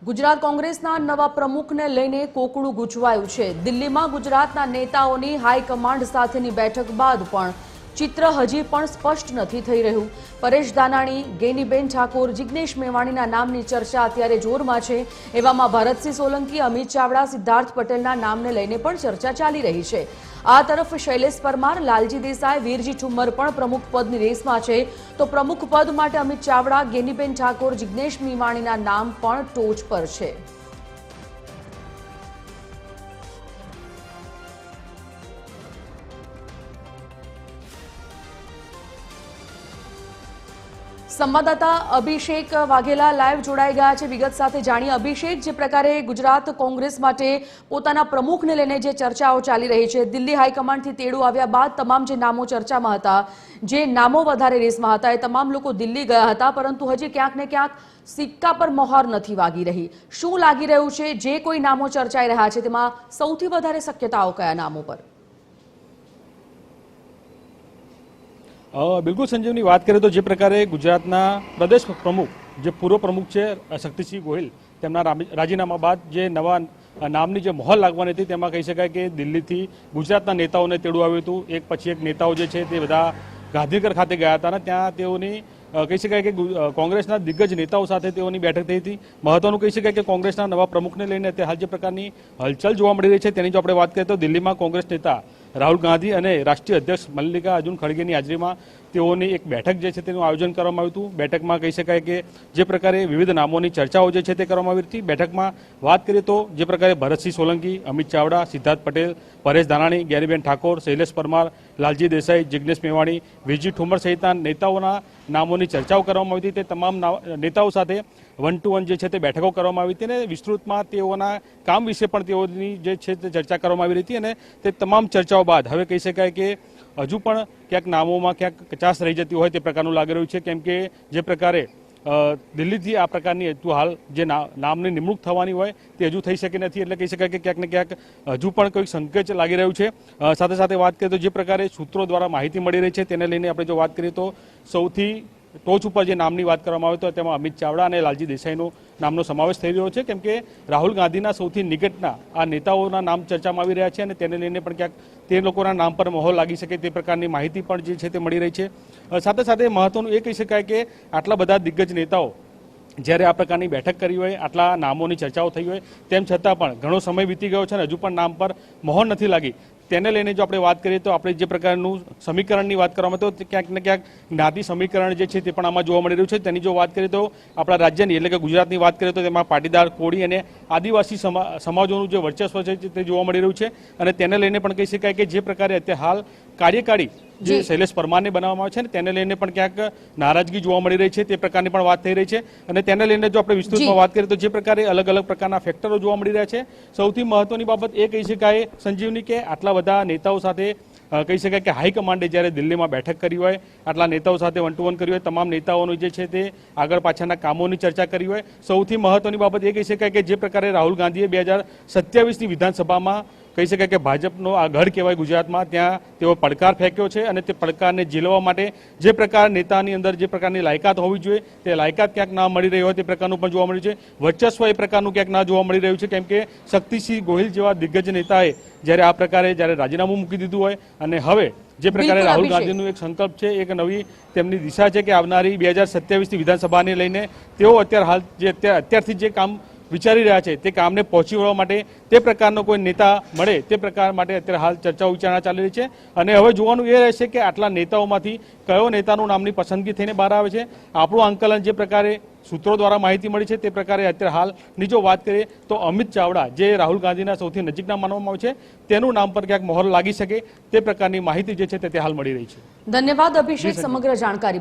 ગુજરાત કોંગ્રેસના નવા પ્રમુખને લઈને કોકડું ગૂંચવાયું છે। દિલ્હીમાં ગુજરાતના નેતાઓની હાઈકમાન્ડ સાથેની બેઠક બાદ પણ ચિત્ર હજી પણ સ્પષ્ટ નથી થઈ રહ્યું। પરેશ ધાનાણી, ગેનીબેન ઠાકોર, જિગ્નેશ મેવાણીના નામની ચર્ચા અત્યારે જોરમાં છે। એવામાં ભરતસિંહ સોલંકી, અમિત ચાવડા, સિદ્ધાર્થ પટેલના નામને લઈને પણ ચર્ચા ચાલી રહી છે। આ તરફ શૈલેષ પરમાર, લાલજી દેસાઈ, વીરજી ઠુમ્મર પણ પ્રમુખ પદની રેસમાં છે, તો પ્રમુખ પદ માટે અમિત ચાવડા, ગેનીબેન ઠાકોર, જિગ્નેશ મેવાણીના નામ પણ ટોચ પર છે। સંવાદદાતા અભિષેક વાઘેલા લાઈવ જોડાઈ ગયા છે। વિગત સાથે જાણીએ અભિષેક, જે પ્રકારે ગુજરાત કોંગ્રેસ માટે પોતાના પ્રમુખને લઈને જે ચર્ચાઓ ચાલી રહી છે, દિલ્હી હાઈકમાન્ડથી તેડું આવ્યા બાદ તમામ જે નામો ચર્ચામાં હતા, જે નામો વધારે રેસમાં હતા, એ તમામ લોકો દિલ્હી ગયા હતા, પરંતુ હજી ક્યાંક ને ક્યાંક સિક્કા પર મહોર નથી વાગી રહી। શું લાગી રહ્યું છે, જે કોઈ નામો ચર્ચાઈ રહ્યા છે તેમાં સૌથી વધારે શક્યતાઓ કયા નામો પર? બિલકુલ સંજીવની વાત કરીએ તો જે પ્રકારે ગુજરાતના પ્રદેશ પ્રમુખ જે પૂર્વ પ્રમુખ છે શક્તિસિંહ ગોહિલ, તેમના રાજીનામા બાદ જે નવા નામની જે મહોર લાગવાની હતી તેમાં કહી શકાય કે દિલ્હીથી ગુજરાતના નેતાઓને તેડું આવ્યું હતું। એક પછી એક નેતાઓ જે છે તે બધા ગાંધીનગર ખાતે ગયા હતા અને ત્યાં તેઓની કહી શકાય કે કોંગ્રેસના દિગ્ગજ નેતાઓ સાથે તેઓની બેઠક થઈ હતી। મહત્વનું કહી શકાય કે કોંગ્રેસના નવા પ્રમુખને લઈને અત્યારે હાલ જે પ્રકારની હલચલ જોવા મળી રહી છે તેની જો આપણે વાત કરીએ તો દિલ્હીમાં કોંગ્રેસ નેતા રાહુલ ગાંધી અને રાષ્ટ્રીય અધ્યક્ષ મલ્લિકાર્જુન ખડગેની હાજરીમાં તેઓની એક બેઠક જે છે તેનું આયોજન કરવામાં આવ્યું હતું। બેઠકમાં કહી શકાય કે જે પ્રકારે વિવિધ નામોની ચર્ચાઓ જે છે તે કરવામાં આવી હતી। બેઠકમાં વાત કરીએ તો જે પ્રકારે ભરતસિંહ સોલંકી, અમિત ચાવડા, સિદ્ધાર્થ પટેલ, પરેશ ધાનાણી, ગેનીબેન ઠાકોર, શૈલેષ પરમાર, લાલજી દેસાઈ, જિગ્નેશ મેવાણી, વીરજી ઠુમ્મર સહિતના નેતાઓના નામોની ચર્ચાઓ કરવામાં આવી હતી। તે તમામ નેતાઓ સાથે 1 to 1 જે છે તે બેઠકો કરવામાં આવી હતી અને વિસ્તૃતમાં તેઓના કામ વિશે પણ તેઓની જે છે તે ચર્ચા કરવામાં આવી હતી અને તે તમામ ચર્ચાઓ બાદ હવે કહી શકાય કે હજુ પણ ક્યાંક નામોમાં ક્યાંક કચાશ રહી જતી હોય તે પ્રકારનું લાગી રહ્યું છે, કેમ કે જે પ્રકારે દિલ્હીથી આ પ્રકારની હાલ જે નામની નિમણૂક થવાની હોય તે હજુ થઈ શકી નથી, એટલે કહી શકાય કે ક્યાંક ને ક્યાંક હજુ પણ કોઈક સંકેત લાગી રહ્યું છે। સાથે સાથે વાત કરીએ તો જે પ્રકારે સૂત્રો દ્વારા માહિતી મળી રહી છે તેને લઈને આપણે જો વાત કરીએ તો સૌથી ટોચ ઉપર જે નામની વાત કરવામાં આવે તો તેમાં અમિત ચાવડા અને લાલજી દેસાઈનો નામનો સમાવેશ થઈ રહ્યો છે, કેમ કે રાહુલ ગાંધીના સૌથી નિકટના આ નેતાઓના નામ ચર્ચામાં આવી રહ્યા છે અને તેને લઈને પણ ક્યાંક તે લોકોના નામ પર મહોર લાગી શકે તે પ્રકારની માહિતી પણ જે છે તે મળી રહી છે। સાથે સાથે મહત્વનું એ કહી શકાય કે આટલા બધા દિગ્ગજ નેતાઓ જ્યારે આ પ્રકારની બેઠક કરી હોય, આટલા નામોની ચર્ચાઓ થઈ હોય, તેમ છતાં પણ ઘણો સમય વીતી ગયો છે અને હજુ પણ નામ પર મહોર નથી લાગી। તેને લઈને જો આપણે વાત કરીએ તો આપણે જે પ્રકારનું સમીકરણની વાત કરવામાં તો ક્યાંક ને ક્યાંક જ્ઞાતિ સમીકરણ જે છે તે પણ આમાં જોવા મળી રહ્યું છે। તેની જો વાત કરીએ તો આપણા રાજ્યની એટલે કે ગુજરાતની વાત કરીએ તો તેમાં પાટીદાર, કોળી અને આદિવાસી સમાજોનું જે વર્ચસ્વ છે તે જોવા મળી રહ્યું છે અને તેને લઈને પણ કહી શકાય કે જે પ્રકારે અત્યારે હાલ કાર્યકારી જે શૈલેષ પરમારને બનાવવામાં આવે છે ને તેને લઈને પણ ક્યાંક નારાજગી જોવા મળી રહી છે, તે પ્રકારની પણ વાત થઈ રહી છે અને તેને લઈને જો આપણે વિસ્તૃતમાં વાત કરીએ તો જે પ્રકારે અલગ અલગ પ્રકારના ફેક્ટરો જોવા મળી રહ્યા છે। સૌથી મહત્વની બાબત એ કહી શકાય સંજીવની કે આટલા બધા નેતાઓ સાથે કહી શકાય કે હાઈકમાન્ડે જ્યારે દિલ્હીમાં બેઠક કરી હોય, આટલા નેતાઓ સાથે 1 to 1 કરી હોય, તમામ નેતાઓનું જે છે તે આગળ પાછળના કામોની ચર્ચા કરી હોય, સૌથી મહત્વની બાબત એ કહી શકાય કે જે પ્રકારે રાહુલ ગાંધીએ 2027ની વિધાનસભામાં કહી શકાય કે ભાજપનો આ ગઢ કહેવાય ગુજરાતમાં, ત્યાં તેઓ પડકાર ફેંક્યો છે અને તે પડકારને ઝીલવા માટે જે પ્રકાર નેતાની અંદર જે પ્રકારની લાયકાત હોવી જોઈએ તે લાયકાત ક્યાંક ના મળી રહી હોય તે પ્રકારનું પણ જોવા મળ્યું છે। વર્ચસ્વ એ પ્રકારનું ક્યાંક ના જોવા મળી રહ્યું છે, કેમ કે શક્તિસિંહ ગોહિલ જેવા દિગ્ગજ નેતાએ જ્યારે આ પ્રકારે જ્યારે રાજીનામું મૂકી દીધું હોય અને હવે જે પ્રકારે રાહુલ ગાંધીનું એક સંકલ્પ છે, એક નવી તેમની દિશા છે કે આવનારી 2027ની વિધાનસભાને લઈને તેઓ અત્યારથી જે કામ વિચારી રહ્યા છે તે કામને પહોંચી વળવા માટે તે પ્રકારનો કોઈ નેતા મળે તે પ્રકાર માટે અત્યારે હાલ ચર્ચાઓ વિચારણા ચાલી રહી છે અને હવે જોવાનું એ રહેશે કે આટલા નેતાઓમાંથી કયો નેતાનું નામની પસંદગી થઈને બહાર આવે છે। આપણું આંકલન જે પ્રકારે સૂત્રો દ્વારા માહિતી મળી છે તે પ્રકારે અત્યારે હાલની જો વાત કરીએ તો અમિત ચાવડા જે રાહુલ ગાંધીના સૌથી નજીકના માનવામાં આવે છે તેનું નામ પર ક્યાંક મહોર લાગી શકે તે પ્રકારની માહિતી જે છે તે હાલ મળી રહી છે। ધન્યવાદ અભિષેક સમગ્ર જાણકારી